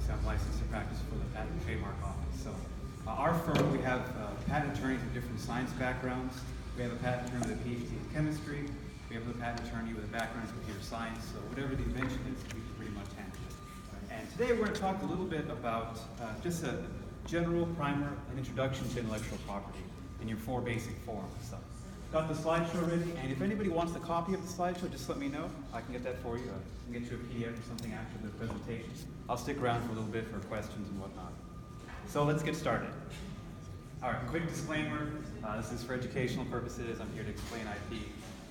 obviously I'm licensed to practice for the Patent and Trademark Office. So our firm, we have patent attorneys with different science backgrounds. We have a patent attorney with a PhD in chemistry. We have a patent attorney with a background in computer science. So whatever the invention is, we can pretty much handle it. And today we're going to talk a little bit about just a general primer and introduction to intellectual property in your 4 basic forms. So, got the slideshow ready, and if anybody wants a copy of the slideshow, just let me know. I can get that for you. I can get you a PDF or something after the presentation. I'll stick around for a little bit for questions and whatnot. So let's get started. All right, quick disclaimer. This is for educational purposes. I'm here to explain IP.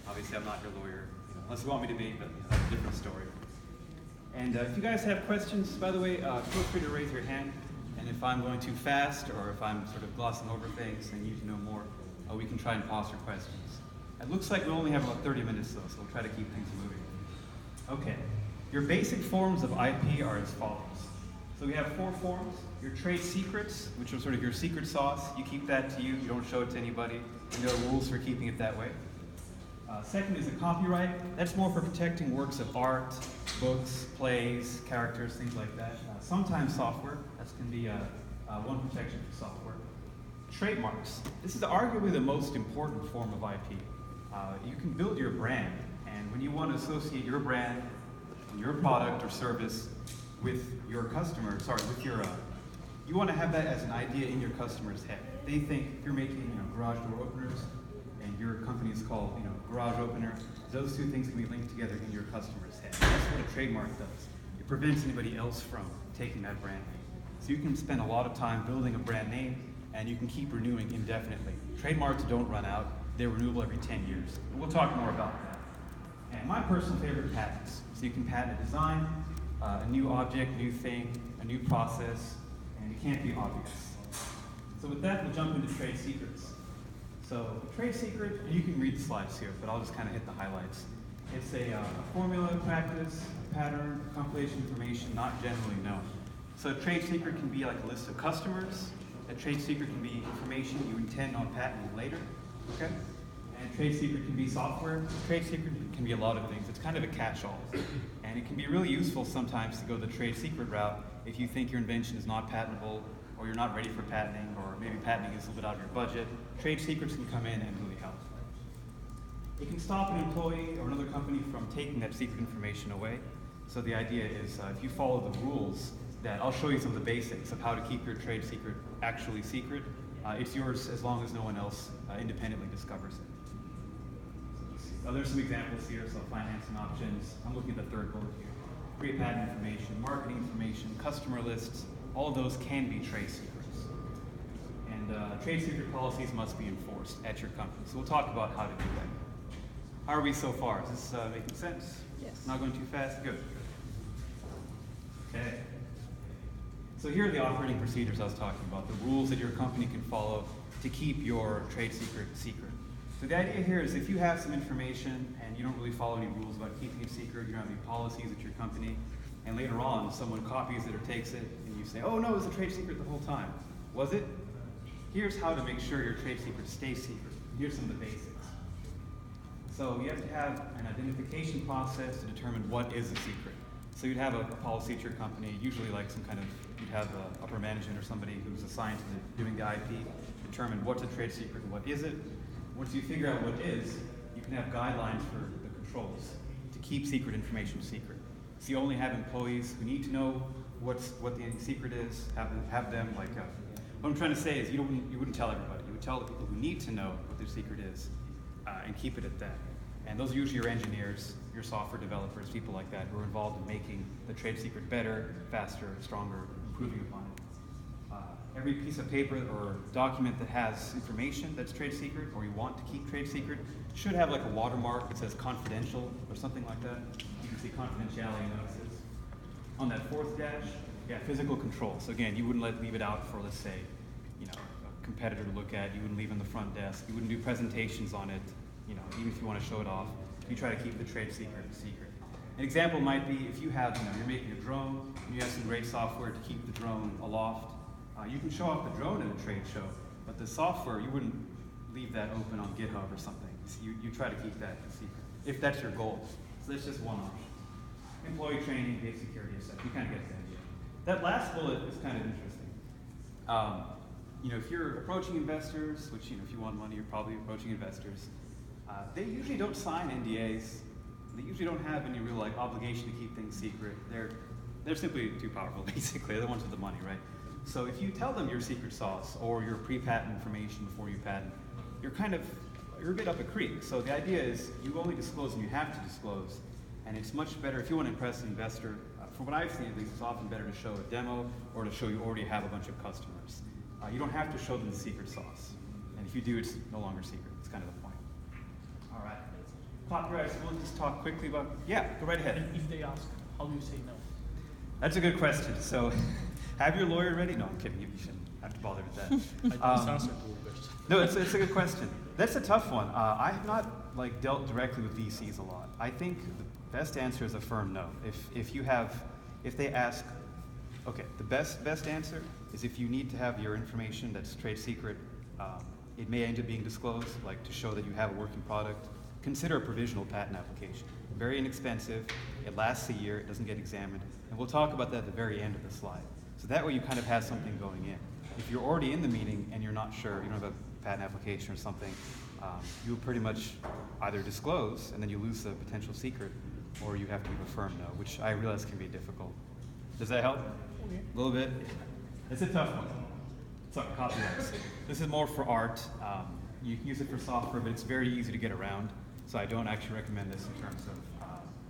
Obviously, I'm not your lawyer, unless you want me to be, but that's a different story. And if you guys have questions, by the way, feel free to raise your hand. And if I'm going too fast or if I'm sort of glossing over things and you need to know more, we can try and pause for questions. It looks like we only have about 30 minutes though, so we'll try to keep things moving. Okay, your basic forms of IP are as follows. So we have 4 forms. Your trade secrets, which are sort of your secret sauce. You keep that to you don't show it to anybody, and there are rules for keeping it that way. Second is a copyright. That's more for protecting works of art, books, plays, characters, things like that. Sometimes software. That can be one protection for software. Trademarks. This is arguably the most important form of IP. You can build your brand, and when you want to associate your brand, your product or service with your customer, you want to have that as an idea in your customer's head. They think if you're making garage door openers, and your company is called garage opener, those 2 things can be linked together in your customer's head. That's what a trademark does. It prevents anybody else from taking that brand name. So you can spend a lot of time building a brand name, and you can keep renewing indefinitely. Trademarks don't run out. They're renewable every 10 years. And we'll talk more about that. And my personal favorite, patents. So you can patent a design, a new object, new thing, a new process, and it can't be obvious. So with that, we'll jump into trade secrets. So a trade secret, and you can read the slides here, but I'll just kind of hit the highlights. It's a formula, practice, a pattern, compilation information not generally known. So a trade secret can be like a list of customers. A trade secret can be information you intend on patenting later. Okay? And a trade secret can be software. A trade secret can be a lot of things. It's kind of a catch-all. And it can be really useful sometimes to go the trade secret route if you think your invention is not patentable, or you're not ready for patenting, or maybe patenting is a little bit out of your budget. Trade secrets can come in and really help. It can stop an employee or another company from taking that secret information away. So the idea is if you follow the rules, that I'll show you some of the basics of how to keep your trade secret actually secret. It's yours as long as no one else independently discovers it. There's some examples here, so financing options. I'm looking at the 3rd bullet here. Pre-patent information, marketing information, customer lists, all of those can be trade secrets. And trade secret policies must be enforced at your company. So we'll talk about how to do that. How are we so far? Is this making sense? Yes. Not going too fast? Good. Okay. So here are the operating procedures I was talking about, the rules that your company can follow to keep your trade secret secret. So the idea here is if you have some information and you don't really follow any rules about keeping it secret, you don't have any policies at your company, and later on someone copies it or takes it, and you say, oh no, it was a trade secret the whole time. Was it? Here's how to make sure your trade secret stays secret. Here's some of the basics. So you have to have an identification process to determine what is a secret. So you'd have a policy at your company, usually like you'd have an upper management or somebody who's assigned to doing the IP, determine what's a trade secret and what isn't. Once you figure out what is, you can have guidelines for the controls to keep secret information secret. So you only have employees who need to know what the secret is, have them like, what I'm trying to say is you wouldn't tell everybody. You would tell the people who need to know what their secret is and keep it at that. And those are usually your engineers, your software developers, people like that who are involved in making the trade secret better, faster, stronger, improving upon it. Every piece of paper or document that has information that's trade secret or you want to keep trade secret should have like a watermark that says confidential or something like that. You can see confidentiality notices. On that 4th dash, physical control. So again, you wouldn't leave it out for, let's say, a competitor to look at. You wouldn't leave it on the front desk. You wouldn't do presentations on it. Even if you want to show it off, you try to keep the trade secret secret. An example might be if you have, you're making a drone, and you have some great software to keep the drone aloft. You can show off the drone at a trade show, but the software, you wouldn't leave that open on GitHub or something. You try to keep that secret, if that's your goal. So that's just one option. Employee training, data security, etc. You kind of get the idea. that last bullet is kind of interesting. If you're approaching investors, which if you want money, you're probably approaching investors. They usually don't sign NDAs. They usually don't have any real obligation to keep things secret. They're simply too powerful, basically. They're the ones with the money, right? So if you tell them your secret sauce or your pre-patent information before you patent, you're a bit up a creek. So the idea is you only disclose when you have to disclose, and it's much better if you want to impress an investor. From what I've seen, at least, it's often better to show a demo or to show you already have a bunch of customers. You don't have to show them the secret sauce, and if you do, it's no longer secret. It's kind of the point. All right. Copyright. So we'll just talk quickly about. Yeah, go right ahead. And if they ask, how do you say no? That's a good question. So, have your lawyer ready? No, I'm kidding. You shouldn't have to bother with that. I don't answer to the question. No, it's a good question. That's a tough one. I have not dealt directly with VCs a lot. I think the best answer is a firm no. If they ask, okay, the best answer is if you need to have your information that's trade secret, it may end up being disclosed, to show that you have a working product. Consider a provisional patent application. Very inexpensive. It lasts a year. It doesn't get examined. And we'll talk about that at the very end of the slide. So that way you kind of have something going in. If you're already in the meeting and you're not sure, you don't have a patent application or something, you'll pretty much either disclose and then you lose the potential secret, or you have to give a firm no, which I realize can be difficult. Does that help? Okay. A little bit? It's a tough one. Sorry, copyrights. This is more for art. You can use it for software, but it's very easy to get around. So I don't actually recommend this in terms of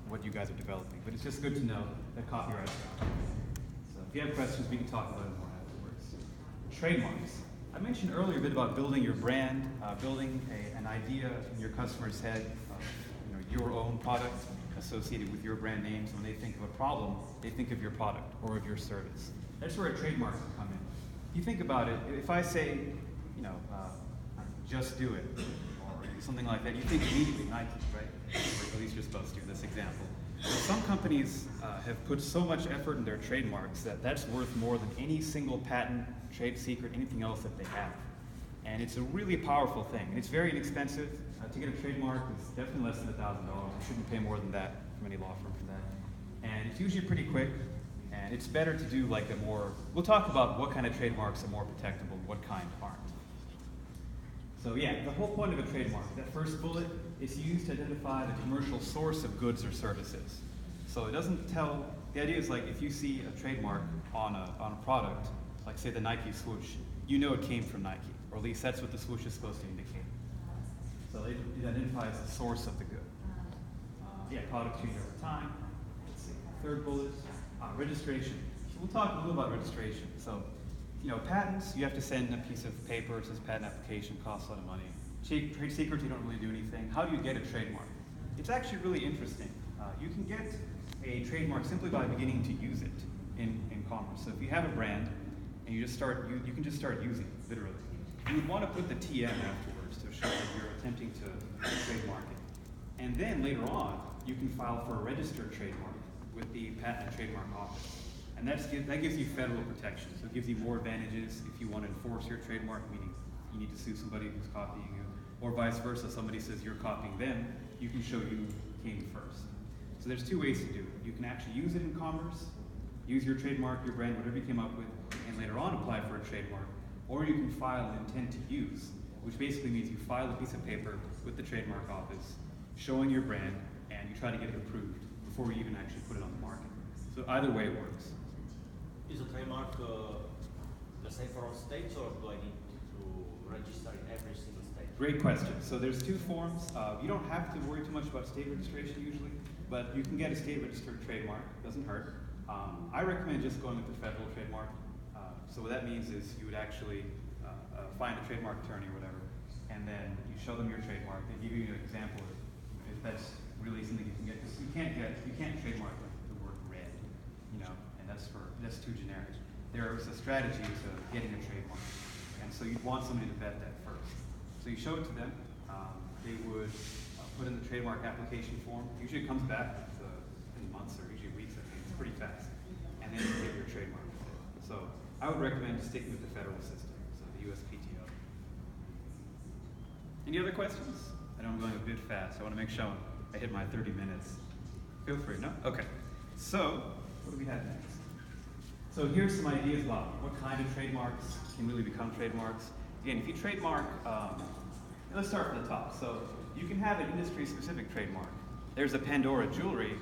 what you guys are developing. But it's just good to know that copyrights. So if you have questions, we can talk about it more afterwards. Trademarks. I mentioned earlier a bit about building your brand, building an idea in your customer's head of your own product associated with your brand name. So when they think of a problem, they think of your product or of your service. That's where a trademark can come in. If you think about it, if I say, just do it, or something like that, you think immediately Nike, right? Or at least you're supposed to in this example. But some companies have put so much effort in their trademarks that that's worth more than any single patent, trade secret, anything else that they have. And it's a really powerful thing. And it's very inexpensive. To get a trademark is definitely less than $1,000. You shouldn't pay more than that from any law firm for that. And it's usually pretty quick. And it's better to do we'll talk about what kind of trademarks are more protectable and what kind aren't. So yeah, the whole point of a trademark, that first bullet, is used to identify the commercial source of goods or services. So it doesn't tell, the idea is if you see a trademark on a product, like say the Nike swoosh, you know it came from Nike, or at least that's what the swoosh is supposed to indicate. So it identifies the source of the good. Product change over time. Let's see, third bullet, registration. So we'll talk a little about registration. So, patents, you have to send a piece of paper. It says patent application, costs a lot of money. Trade secrets, you don't really do anything. How do you get a trademark? It's actually really interesting. You can get a trademark simply by beginning to use it in commerce. So if you have a brand and you can just start using it, literally. You would want to put the TM afterwards to show that you're attempting to trademark it. And then later on, you can file for a registered trademark with the Patent and Trademark Office. And that gives you federal protection. So it gives you more advantages if you want to enforce your trademark, meaning you need to sue somebody who's copying you, or vice versa. Somebody says you're copying them, you can show you came first. So there's two ways to do it. You can actually use it in commerce, use your trademark, your brand, whatever you came up with, and later on apply for a trademark. Or you can file an intent to use, which basically means you file a piece of paper with the trademark office showing your brand, and you try to get it approved before you even actually put it on the market. So either way works. Is a trademark the same for all states, or do I need to register in every single state? Great question. So there's two forms. You don't have to worry too much about state registration usually, but you can get a state registered trademark. Doesn't hurt. I recommend just going with the federal trademark. So what that means is you would actually find a trademark attorney or whatever, and then you show them your trademark. They give you an example of if that's really something you can get. Because you can't trademark the word red, and that's too generic. There's a strategy to getting a trademark, and so you'd want somebody to vet that first. So you show it to them. They would put in the trademark application form. Usually it comes back in months or usually weeks. I think it's pretty fast, and then you get your trademark. So I would recommend sticking with the federal system, so the USPTO. Any other questions? I know I'm going a bit fast. I want to make sure I hit my 30 minutes. Feel free, no? Okay. So, what do we have next? So here's some ideas about what kind of trademarks can really become trademarks. Again, if you trademark, let's start from the top. So you can have an industry-specific trademark. There's a Pandora jewelry.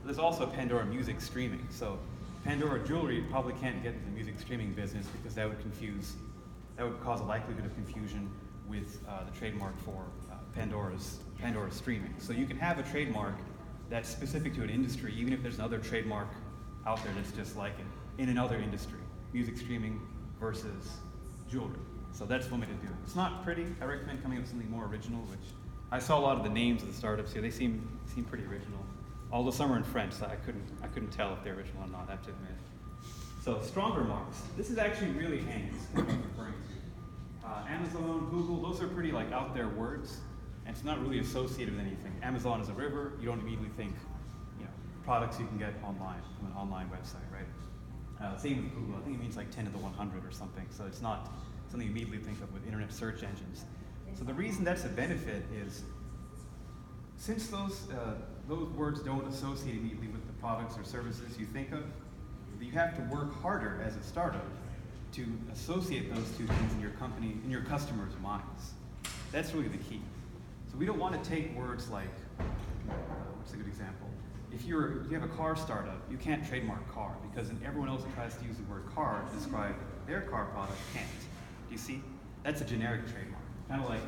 There's also Pandora music streaming. So Pandora jewelry probably can't get into the music streaming business because that would cause a likelihood of confusion with the trademark for Pandora's streaming. So you can have a trademark that's specific to an industry, even if there's another trademark out there that's just like it in another industry, music streaming versus jewelry. So that's one way to do it. It's not pretty. I recommend coming up with something more original, which I saw a lot of the names of the startups here. They seem pretty original. Although some are in French, so I couldn't tell if they're original or not, I have to admit. So stronger marks. This is actually really handy. This is what I'm referring to. Amazon, Google, those are pretty like out there words, and it's not really associated with anything. Amazon is a river. You don't immediately think, products you can get online from an online website, right? Same with Google. I think it means like 10 to the 100 or something. So it's not something you immediately think of with internet search engines. So the reason that's a benefit is since those words don't associate immediately with the products or services you think of, you have to work harder as a startup to associate those two things in your company, in your customers' minds. That's really the key. So we don't want to take words like, what's a good example? If you have a car startup, you can't trademark car because then everyone else that tries to use the word car to describe their car product can't. Do you see? That's a generic trademark. Kind of like,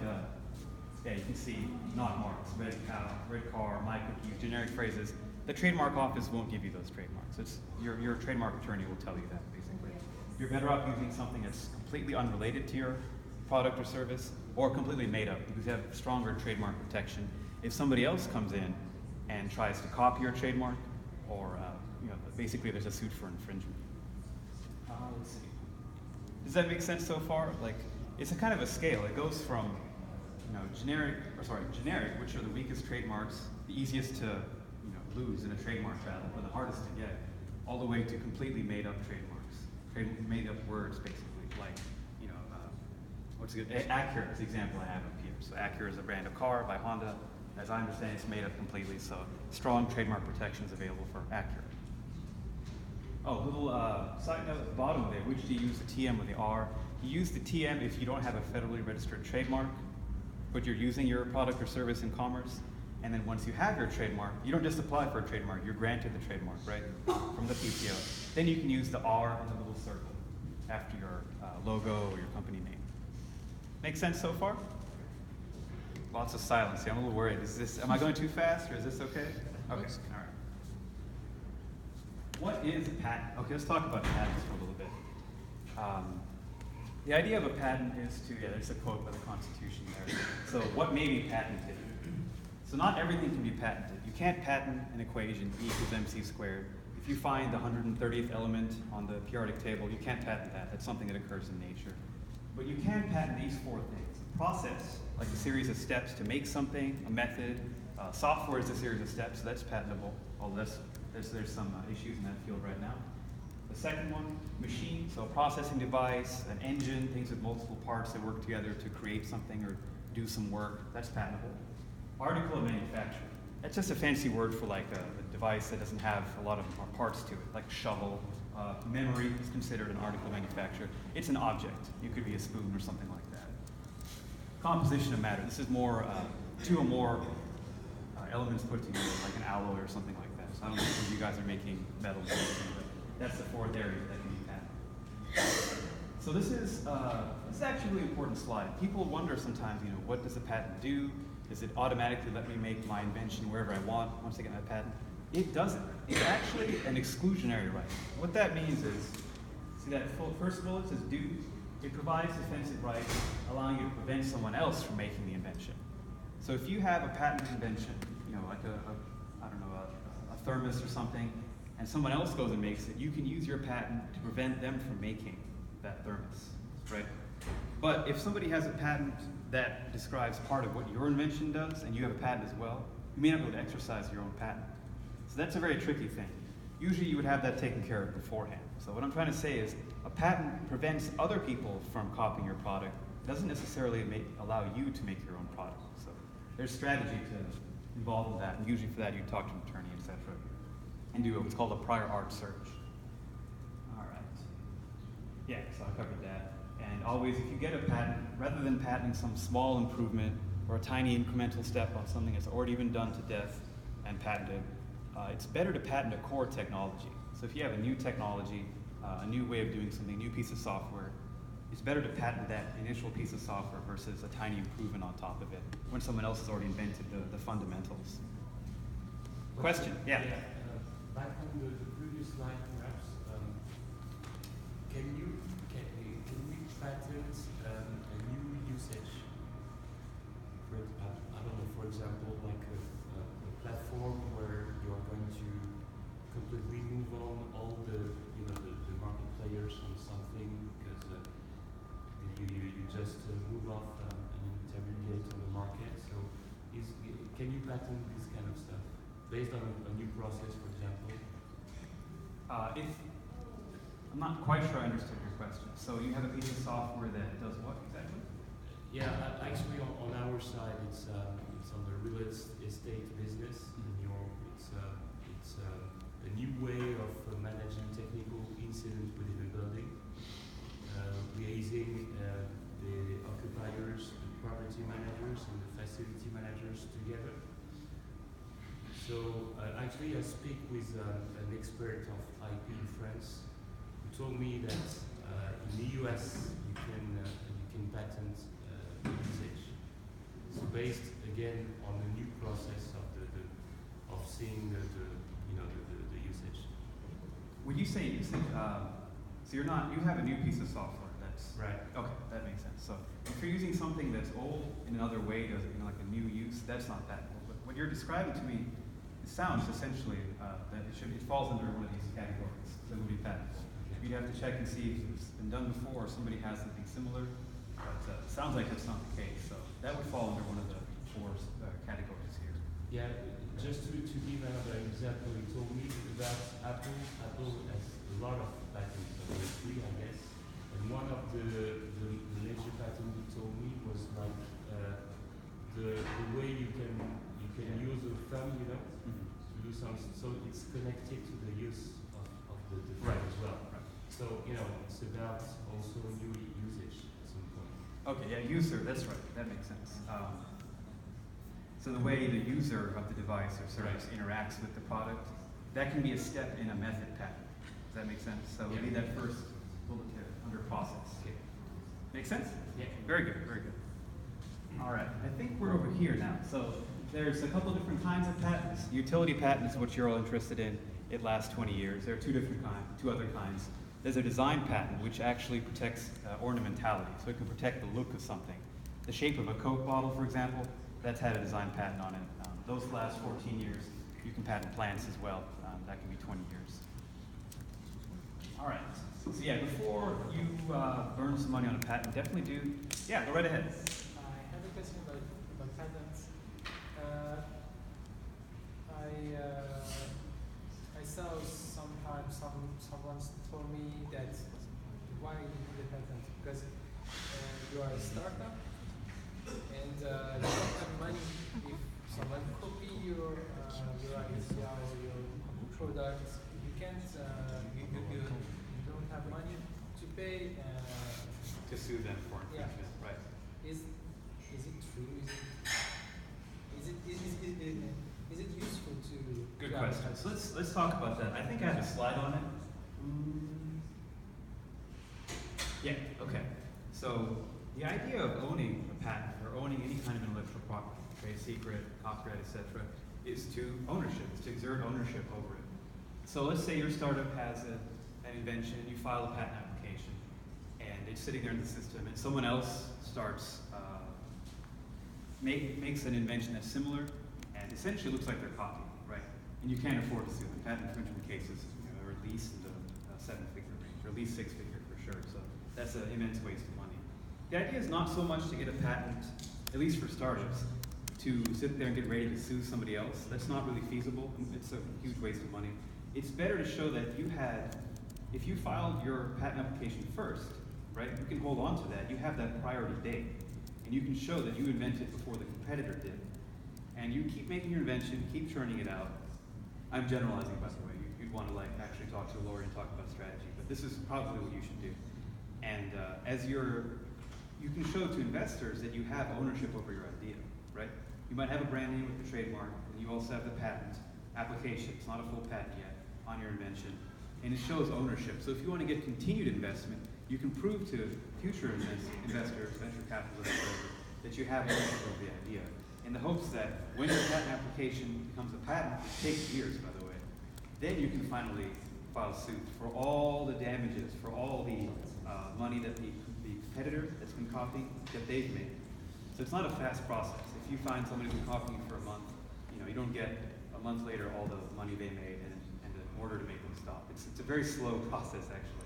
you can see not marks, red cow, red car, my cookies, generic phrases. The trademark office won't give you those trademarks. It's your trademark attorney will tell you that, basically. You're better off using something that's completely unrelated to your product or service or completely made up because you have stronger trademark protection. If somebody else comes in and tries to copy your trademark or, basically there's a suit for infringement. Let's see. Does that make sense so far? Like, it's a kind of a scale. It goes from, generic, which are the weakest trademarks, the easiest to, lose in a trademark battle, or the hardest to get, all the way to completely made up trademarks, made up words, basically, like, what's good? Acura is the example I have up here. So Acura is a brand of car by Honda. As I understand, it's made up completely, so strong trademark protection is available for Acura. Oh, little side note at the bottom there, which do you use, the TM or the R? You use the TM if you don't have a federally registered trademark, but you're using your product or service in commerce. And then once you have your trademark, you don't just apply for a trademark, you're granted the trademark, right, from the PTO. Then you can use the R and the little circle after your logo or your company name. Make sense so far? Lots of silence here. I'm a little worried. Am I going too fast or is this okay? Okay, all right. What is a patent? Okay, let's talk about patents for a little bit. The idea of a patent is to, there's a quote by the Constitution there. So what may be patented? So not everything can be patented. You can't patent an equation, E equals mc squared. If you find the 130th element on the periodic table, you can't patent that. That's something that occurs in nature. But you can patent these four things. A process, like a series of steps to make something, a method. Software is a series of steps, so that's patentable, although there's some issues in that field right now. The second one, machine, so a processing device, an engine, things with multiple parts that work together to create something or do some work, that's patentable. Article of manufacture, that's just a fancy word for like a device that doesn't have a lot of parts to it, like shovel. Memory is considered an article of manufacture. It's an object. It could be a spoon or something like that. Composition of matter, this is more, two or more elements put together, like an alloy or something like that. So I don't know if you guys are making metals or anything, but that's the fourth area that can be patented. So this is actually a really important slide. People wonder sometimes, what does a patent do? Does it automatically let me make my invention wherever I want once I get my patent? It doesn't. It's actually an exclusionary right. What that means is, see that first bullet says do? It provides defensive rights, allowing you to prevent someone else from making the invention. So if you have a patented invention, like a thermos or something, and someone else goes and makes it, you can use your patent to prevent them from making that thermos, right? But if somebody has a patent that describes part of what your invention does, and you have a patent as well, you may not be able to exercise your own patent. So that's a very tricky thing. Usually you would have that taken care of beforehand. So what I'm trying to say is, a patent prevents other people from copying your product. It doesn't necessarily allow you to make your own product. So there's strategy to involve in that, and usually for that you talk to an attorney, etc., and do what's called a prior art search. All Yeah, so I covered that. And always, if you get a patent, rather than patenting some small improvement or a tiny incremental step on something that's already been done to death and patented, it's better to patent a core technology. So if you have a new technology, a new way of doing something, a new piece of software, it's better to patent that initial piece of software versus a tiny improvement on top of it when someone else has already invented the fundamentals. Question? Yeah. Back on the previous slide, perhaps, can we patent a new usage? I don't know, for example, like a platform where you are going to completely move on all the market players on something because you just move off an intermediate on the market. So, can you patent this kind of stuff based on a new process, for example? I'm not quite sure I understood your question. So you have a piece of software that does what exactly? Yeah, actually on our side, it's on the real estate business in Europe. It's a new way of managing technical incidents within a building, liaising the occupiers, the property managers, and the facility managers together. So actually, I speak with an expert of IP in France who told me that in the US you can patent usage. So based again on the new process of seeing the usage. When you say usage, so you have a new piece of software that's right. Okay, that makes sense. So if you're using something that's old in another way, like a new use, that's not patentable. But what you're describing to me, it sounds essentially that it falls under one of these categories that would be patentable. You'd have to check and see if it's been done before or somebody has something similar. But it sounds like that's not the case. So that would fall under one of the four categories here. Yeah, just to give another example, you told me about Apple. Apple has a lot of patents, three, I guess. And one of the major patents you told me was like the way you can use a thumb, to do something. So it's connected to the use of the thumb as well. Right. So it's about also new usage at some point. Okay, yeah, user, that's right. That makes sense. So the way the user of the device or service interacts with the product, that can be a step in a method patent. Does that make sense? So it would be that first bullet here under process. Okay. Make sense? Yeah. Very good, very good. All right, I think we're over here now. So there's a couple different kinds of patents. Utility patent is what you're all interested in. It lasts 20 years. There are two other kinds. There's a design patent, which actually protects ornamentality. So it can protect the look of something. The shape of a Coke bottle, for example, that's had a design patent on it. Those last 14 years. You can patent plants as well. That can be 20 years. All right. So yeah, before you burn some money on a patent, definitely do. Yeah, go right ahead. I have a question about patents. I saw sometimes someone told me that why you need a patent because you are a startup and you don't have money if someone copy your idea or your product. You can't. You don't have money to pay. To sue them for infringement, Yeah. right? Is it true? Is it useful to? Good to question. advertise? So let's talk about that. I think I have a slide on it. Yeah. Okay. So the idea of owning a patent or owning any kind of intellectual property, trade secret, copyright, etc., is to ownership. It's to exert ownership over it. So let's say your startup has an invention, and you file a patent application, and it's sitting there in the system, and someone else starts makes an invention that's similar, and essentially looks like they're copying, right? And you can't afford to sue them. Patent infringement cases are at least in the seven-figure range, or at least six-figure for sure. So that's an immense waste of money. The idea is not so much to get a patent, at least for startups, to sit there and get ready to sue somebody else. That's not really feasible. It's a huge waste of money. It's better to show that if you filed your patent application first, right, you can hold on to that. You have that priority date. And you can show that you invented before the competitor did. And you keep making your invention, keep churning it out. I'm generalizing, by the way. You'd want to actually talk to a lawyer and talk about strategy, but this is probably what you should do. And you can show to investors that you have ownership over your idea, right? You might have a brand name with the trademark, and you also have the patent application. It's not a full patent yet on your invention, and it shows ownership. So if you want to get continued investment, you can prove to future investors, venture capitalists, whatever, that you have ownership of the idea, in the hopes that when your patent application becomes a patent, it takes years, by the way, then you can finally file suit for all the damages, for all the money that the competitor that's been copying, that they've made. So it's not a fast process. If you find somebody's been copying for a month, you don't get a month later all the money they made and an order to make them stop. It's a very slow process, actually.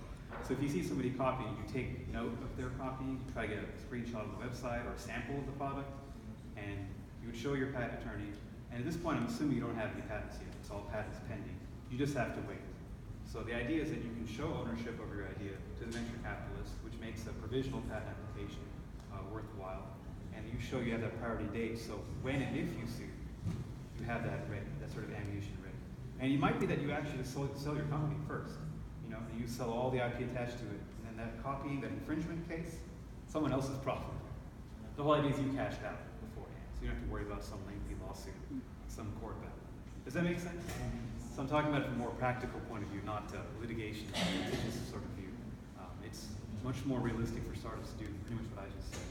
So if you see somebody copying, you take note of their copying, you try to get a screenshot of the website or a sample of the product, and you would show your patent attorney. And at this point, I'm assuming you don't have any patents yet. It's all patents pending. You just have to wait. So the idea is that you can show ownership of your idea to the venture capitalist, which makes a provisional patent application worthwhile. And you show you have that priority date, so when and if you sue, you have that ready, that sort of ammunition ready. And it might be that you actually sell your company first, and you sell all the IP attached to it, and then that copying, that infringement case, someone else's problem. The whole idea is you cashed out beforehand, so you don't have to worry about some lengthy lawsuit, some court battle. Does that make sense? So I'm talking about it from a more practical point of view, not litigation, litigious sort of view. It's much more realistic for startups to do pretty much what I just said.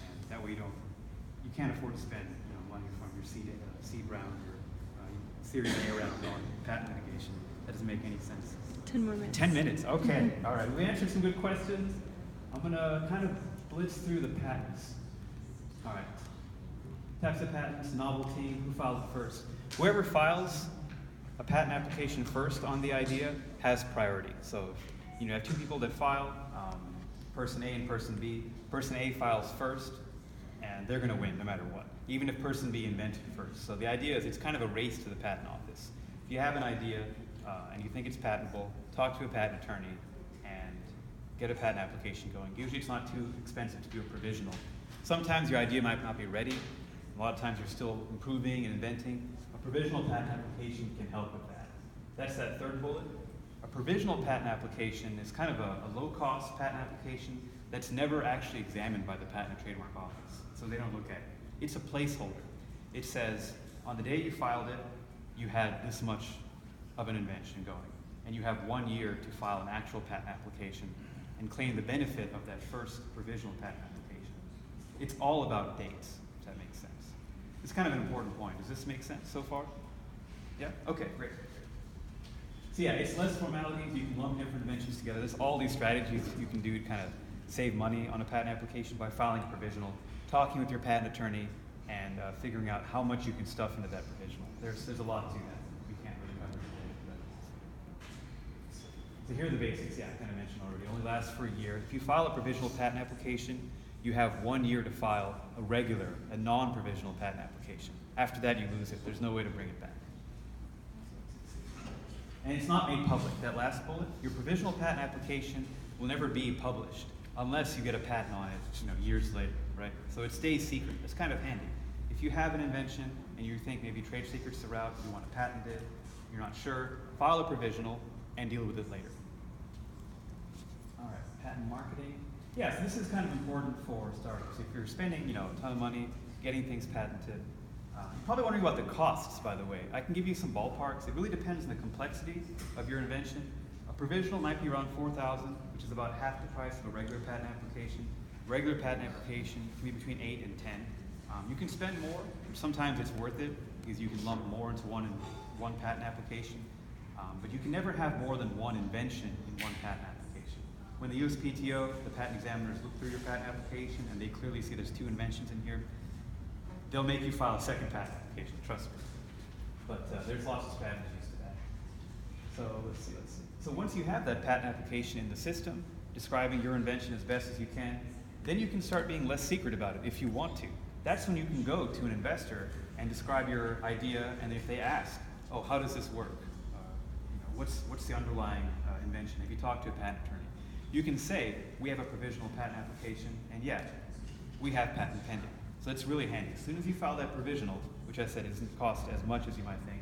And that way you can't afford to spend money from your seed round or Series A round on patent litigation. That doesn't make any sense. 10 more minutes. 10 minutes, okay. All right, we answered some good questions. I'm gonna kind of blitz through the patents. All right. Types of patents, novelty, who files it first? Whoever files a patent application first on the idea has priority. So if you have two people that file, person A and person B. Person A files first, and they're gonna win no matter what, even if person B invented first. So the idea is it's kind of a race to the patent office. If you have an idea and you think it's patentable, talk to a patent attorney and get a patent application going. Usually it's not too expensive to do a provisional. Sometimes your idea might not be ready. A lot of times you're still improving and inventing. A provisional patent application can help with that. That's that third bullet. A provisional patent application is kind of a low-cost patent application that's never actually examined by the Patent and Trademark Office, so they don't look at it. It's a placeholder. It says, on the day you filed it, you had this much of an invention going, and you have 1 year to file an actual patent application and claim the benefit of that first provisional patent application. It's all about dates, if that makes sense. It's kind of an important point. Does this make sense so far? Yeah? Okay, great. So yeah, it's less formalities. You can lump different inventions together. There's all these strategies you can do to kind of save money on a patent application by filing a provisional, talking with your patent attorney, and figuring out how much you can stuff into that provisional. There's a lot to that. We can't really cover it. So here are the basics. Yeah, I kind of mentioned already. It only lasts for a year. If you file a provisional patent application, you have 1 year to file a non-provisional patent application. After that, you lose it. There's no way to bring it back. And it's not made public. That last bullet, your provisional patent application will never be published unless you get a patent on it, years later, right? So it stays secret. It's kind of handy. If you have an invention and you think maybe trade secret's the route, you want to patent it, you're not sure, file a provisional and deal with it later. All right, patent marketing. Yes, this is kind of important for startups. If you're spending, a ton of money getting things patented, you're probably wondering about the costs, by the way. I can give you some ballparks. It really depends on the complexity of your invention. A provisional might be around $4,000, which is about half the price of a regular patent application. Regular patent application can be between 8 and 10. You can spend more. Sometimes it's worth it because you can lump more into one patent application. But you can never have more than one invention in one patent application. When the USPTO, the patent examiners, look through your patent application and they clearly see there's 2 inventions in here, they'll make you file a second patent application, trust me. But there's lots of strategies to that. So let's see. So once you have that patent application in the system, describing your invention as best as you can, then you can start being less secret about it if you want to. That's when you can go to an investor and describe your idea, and if they ask, oh, how does this work? What's the underlying invention? If you talk to a patent attorney, you can say, we have a provisional patent application, and yet we have patent pending. So it's really handy. As soon as you file that provisional, which I said doesn't cost as much as you might think,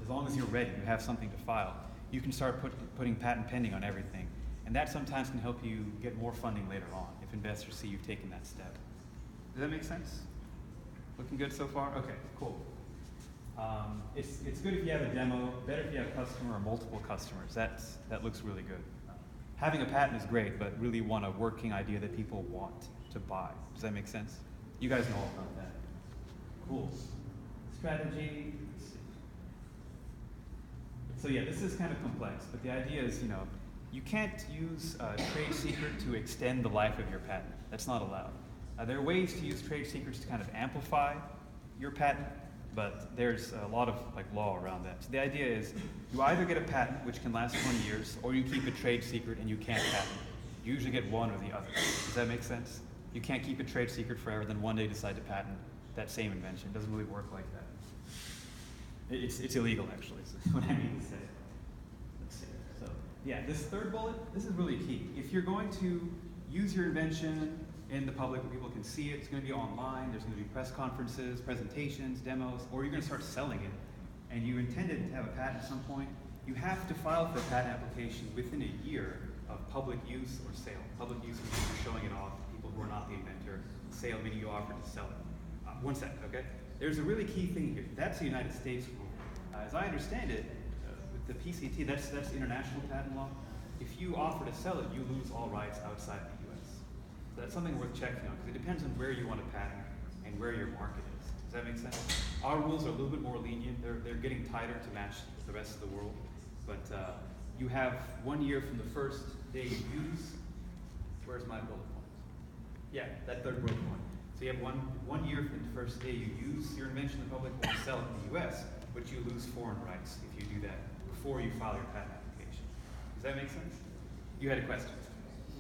as long as you're ready, you have something to file, you can start putting patent pending on everything. And that sometimes can help you get more funding later on if investors see you've taken that step. Does that make sense? Looking good so far? Okay, cool. It's good if you have a demo, better if you have a customer or multiple customers. That looks really good. Having a patent is great, but really want a working idea that people want to buy. Does that make sense? You guys know all about that. Cool. Strategy. Let's see. So yeah, this is kind of complex, but the idea is, you can't use a trade secret to extend the life of your patent. That's not allowed. There are ways to use trade secrets to kind of amplify your patent, but there's a lot of law around that. So the idea is you either get a patent which can last 20 years, or you keep a trade secret and you can't patent. You usually get one or the other. Does that make sense? You can't keep a trade secret forever, then one day decide to patent that same invention. It doesn't really work like that. It's illegal, actually, is what I mean to say. Let's see. So yeah, this third bullet, this is really key. If you're going to use your invention in the public where people can see it, it's going to be online, there's going to be press conferences, presentations, demos, or you're going to start selling it, and you intended to have a patent at some point, you have to file for a patent application within a year of public use or sale. Public use means you're showing it off to people who are not the inventor. Sale meaning you offer to sell it. One second, okay? There's a really key thing here. That's the United States rule. As I understand it, with the PCT, that's international patent law. If you offer to sell it, you lose all rights outside the US. So that's something worth checking on, because it depends on where you want to patent and where your market is. Does that make sense? Our rules are a little bit more lenient. They're getting tighter to match the rest of the world. But you have 1 year from the first day you use. Where's my bullet point? Yeah, that third bullet point. So you have one year from the first day you use your invention in the public or sell it in the US, but you lose foreign rights if you do that before you file your patent application. Does that make sense? You had a question?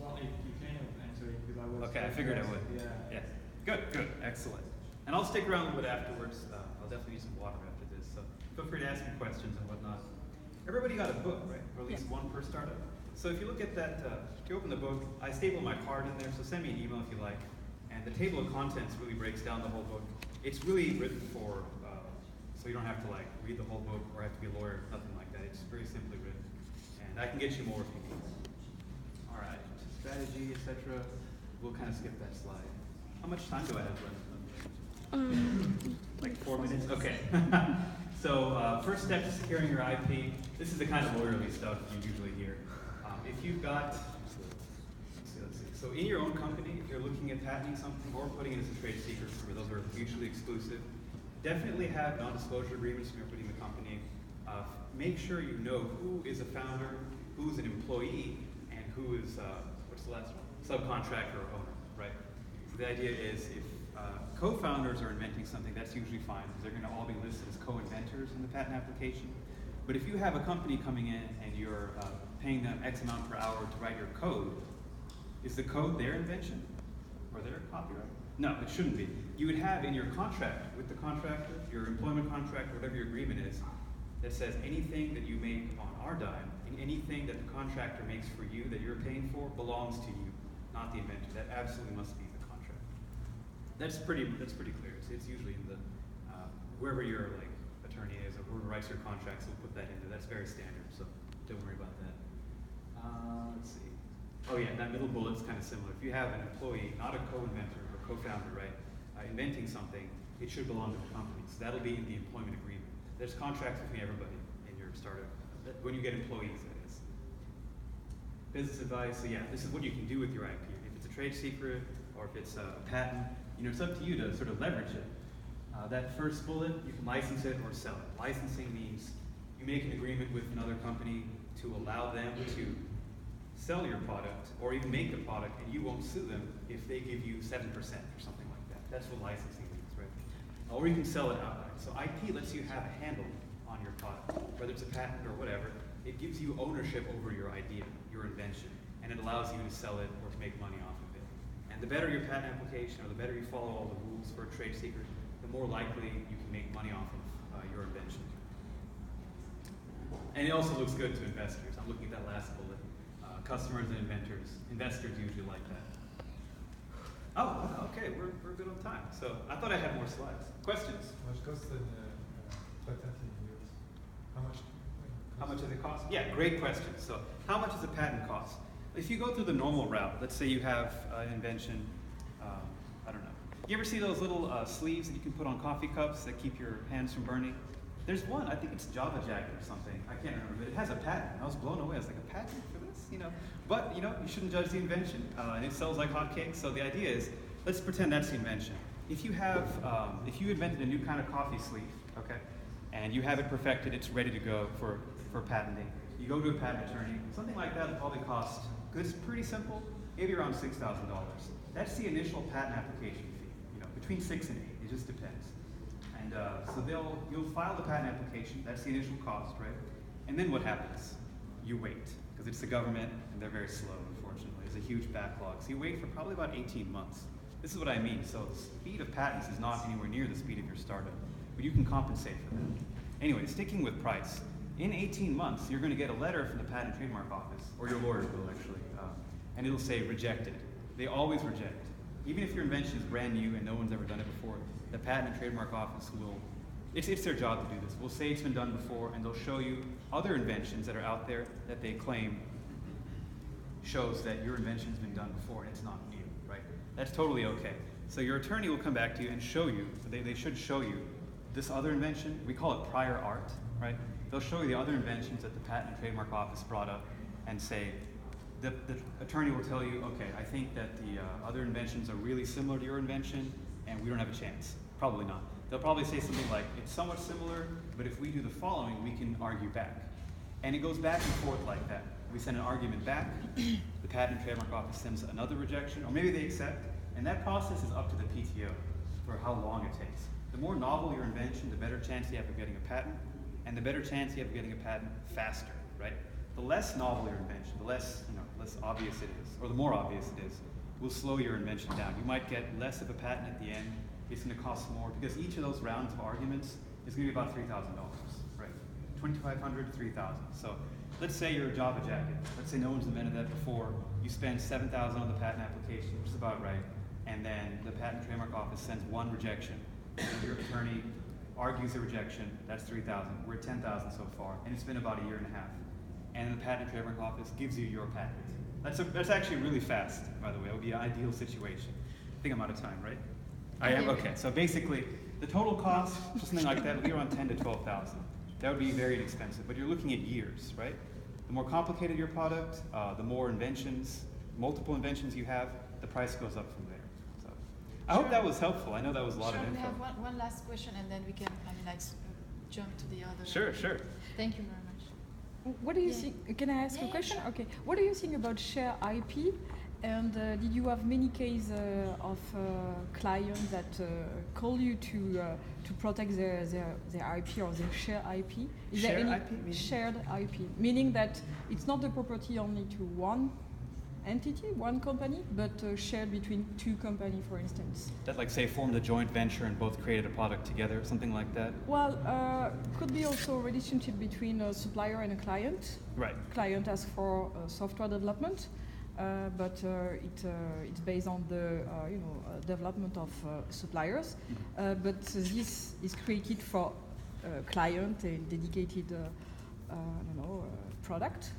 Well, you kind of answered it because I was. Okay, I figured I would. Yeah. Yeah. Good, excellent. And I'll stick around a little bit afterwards. I'll definitely need some water after this, so feel free to ask me questions and whatnot. Everybody got a book, right? Or at least one per startup. So if you look at that, if you open the book, I staple my card in there, so send me an email if you like. And the table of contents really breaks down the whole book. It's really written for, so you don't have to read the whole book or have to be a lawyer, nothing like that. It's very simply written. And I can get you more if you need. All right, strategy, etc. We'll kind of skip that slide. How much time do I have left? Like 4 minutes? Okay. So first step is securing your IP. This is the kind of lawyerly stuff you usually hear. If you've got, let's see. So in your own company, if you're looking at patenting something or putting it as a trade secret, remember those are mutually exclusive, definitely have non-disclosure agreements when you're putting the company. Make sure you know who is a founder, who's an employee, and who is, what's the last one? Subcontractor or owner, right? So the idea is if co-founders are inventing something, that's usually fine, because they're going to all be listed as co-inventors in the patent application. But if you have a company coming in and you're paying them X amount per hour to write your code, is the code their invention or their copyright? No, it shouldn't be. You would have in your contract with the contractor, your employment contract, whatever your agreement is, that says anything that you make on our dime, and anything that the contractor makes for you that you're paying for belongs to you, not the inventor. That absolutely must be the contract. That's pretty clear. It's usually in the wherever your attorney is or whoever writes your contracts will put that into. That's very standard, so don't worry about that. Let's see. Oh yeah, that middle bullet's kind of similar. If you have an employee, not a co-inventor or co-founder, right, inventing something, it should belong to the company. So that'll be in the employment agreement. There's contracts between everybody in your startup, when you get employees, that is. Business advice, so yeah, this is what you can do with your IP. If it's a trade secret or if it's a patent, it's up to you to sort of leverage it. That first bullet, you can license it or sell it. Licensing means you make an agreement with another company to allow them to sell your product or even make the product, and you won't sue them if they give you 7% or something like that. That's what licensing means, right? Or you can sell it outright. So IP lets you have a handle on your product, whether it's a patent or whatever. It gives you ownership over your idea, your invention, and it allows you to sell it or to make money off of it. And the better your patent application or the better you follow all the rules for a trade secret, the more likely you can make money off of your invention. And it also looks good to investors. I'm looking at that last bullet. Customers and investors usually like that. Oh, okay, we're good on time. So I thought I had more slides. Questions? How much costs the patent in years? How much? How much does it cost? Yeah, great question. So how much does a patent cost? If you go through the normal route, let's say you have an invention, I don't know. You ever see those little sleeves that you can put on coffee cups that keep your hands from burning? There's one, I think it's Java Jacket or something. I can't remember, but it has a patent. I was blown away. I was like, a patent for this? You know, but you know, you shouldn't judge the invention. And it sells like hotcakes. So the idea is, let's pretend that's the invention. If you have, if you invented a new kind of coffee sleeve, okay, and you have it perfected, it's ready to go for patenting. You go to a patent attorney. Something like that will probably cost, because it's pretty simple, maybe around $6,000. That's the initial patent application fee. You know, between 6 and 8. It just depends. And so you'll file the patent application. That's the initial cost, right? And then what happens? You wait, because it's the government, and they're very slow, unfortunately. There's a huge backlog. So you wait for probably about 18 months. This is what I mean. So the speed of patents is not anywhere near the speed of your startup, but you can compensate for that. Anyway, sticking with price, in 18 months, you're going to get a letter from the Patent and Trademark Office, or your lawyer will actually, and it'll say rejected. They always reject. Even if your invention is brand new and no one's ever done it before, the Patent and Trademark Office will, it's their job to do this. We'll say it's been done before, and they'll show you other inventions that are out there that they claim shows that your invention's been done before and it's not new, right? That's totally okay. So your attorney will come back to you and show you, they should show you this other invention. We call it prior art, right? They'll show you the other inventions that the Patent and Trademark Office brought up and say, the attorney will tell you, okay, I think that the other inventions are really similar to your invention and we don't have a chance. Probably not. They'll probably say something like, it's somewhat similar, but if we do the following, we can argue back. And it goes back and forth like that. We send an argument back, the Patent and Trademark Office sends another rejection, or maybe they accept, and that process is up to the PTO for how long it takes. The more novel your invention, the better chance you have of getting a patent, and the better chance you have of getting a patent faster, right? The less novel your invention, the less, less obvious it is, or the more obvious it is, will slow your invention down. You might get less of a patent at the end. It's going to cost more because each of those rounds of arguments is going to be about $3,000, right? $2,500 to $3,000. So let's say you're a Java Jacket. Let's say no one's invented that before. You spend $7,000 on the patent application, which is about right, and then the Patent and Trademark Office sends one rejection. And your attorney argues a rejection. That's $3,000. We're at $10,000 so far, and it's been about a year and a half. And the Patent and Trademark Office gives you your patent. That's actually really fast, by the way. It would be an ideal situation. I think I'm out of time, right? I am? Okay. So basically, the total cost for something like that would be around $10,000 to $12,000. That would be very inexpensive, but you're looking at years, right? The more complicated your product, the more inventions, multiple inventions you have, the price goes up from there. So I hope that was helpful. I know that was a lot of info. We have one last question, and then we can, jump to the other. Sure. Thank you very much. What do you think? Can I ask a question? Sure. Okay. What do you think about share IP? And did you have many cases of clients that call you to protect their IP or their share IP? Is there any IP? shared IP? Meaning that it's not the property only to one entity, one company, but shared between two companies, for instance. That, like, say, formed a joint venture and both created a product together, something like that? Well, could be also a relationship between a supplier and a client. Right. Client asks for software development, but it's based on the development of suppliers. But this is created for client a dedicated product.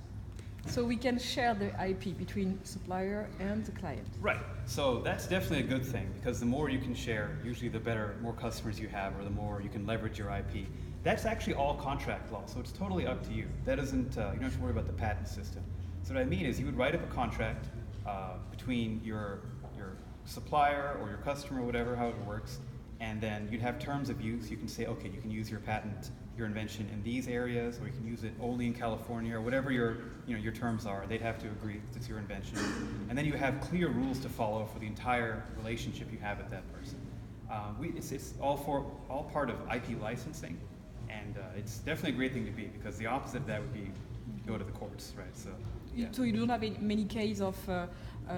So we can share the IP between supplier and the client. Right. So that's definitely a good thing because the more you can share, usually the better, more customers you have, or the more you can leverage your IP. That's actually all contract law, so it's totally up to you. That isn't, you don't have to worry about the patent system. So what I mean is you would write up a contract between your supplier or your customer, whatever, how it works, and then you'd have terms of use. You can say, okay, you can use your patent, your invention in these areas, or you can use it only in California, or whatever your terms are. They'd have to agree that it's your invention. And then you have clear rules to follow for the entire relationship you have with that person. It's all part of IP licensing, and it's definitely a great thing to be, because the opposite of that would be go to the courts, right? So, yeah. So you don't have many cases of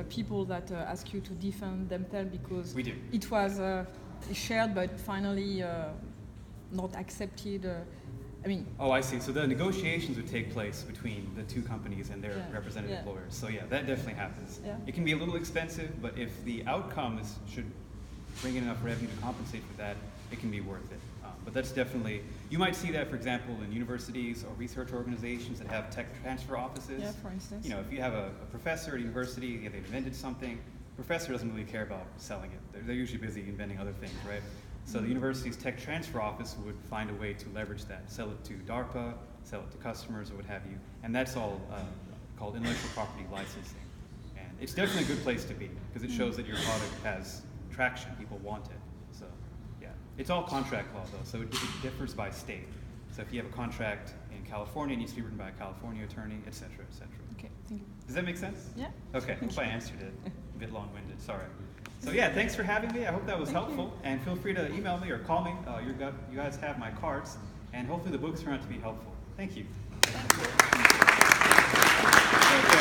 people that ask you to defend themselves because We do. it was shared but finally not accepted. Oh, I see. So the negotiations would take place between the two companies and their representative lawyers. So yeah, that definitely happens. Yeah. It can be a little expensive, but if the outcome should bring in enough revenue to compensate for that, it can be worth it. But that's definitely, you might see that, for example, in universities or research organizations that have tech transfer offices. Yeah, for instance. You know, if you have a professor at a university, they've invented something, professor doesn't really care about selling it. They're usually busy inventing other things, right? So the university's tech transfer office would find a way to leverage that, sell it to DARPA, sell it to customers, or what have you. And that's all called intellectual property licensing. And it's definitely a good place to be, because it shows that your product has traction, people want it. So, yeah. It's all contract law, though, so it differs by state. So if you have a contract in California, it needs to be written by a California attorney, et cetera, et cetera. Okay, thank you. Does that make sense? Yeah. Okay, hope I answered it. A bit long-winded, sorry. So yeah, thanks for having me. I hope that was helpful. And feel free to email me or call me. You guys have my cards. And hopefully the books turn out to be helpful. Thank you. Thank you.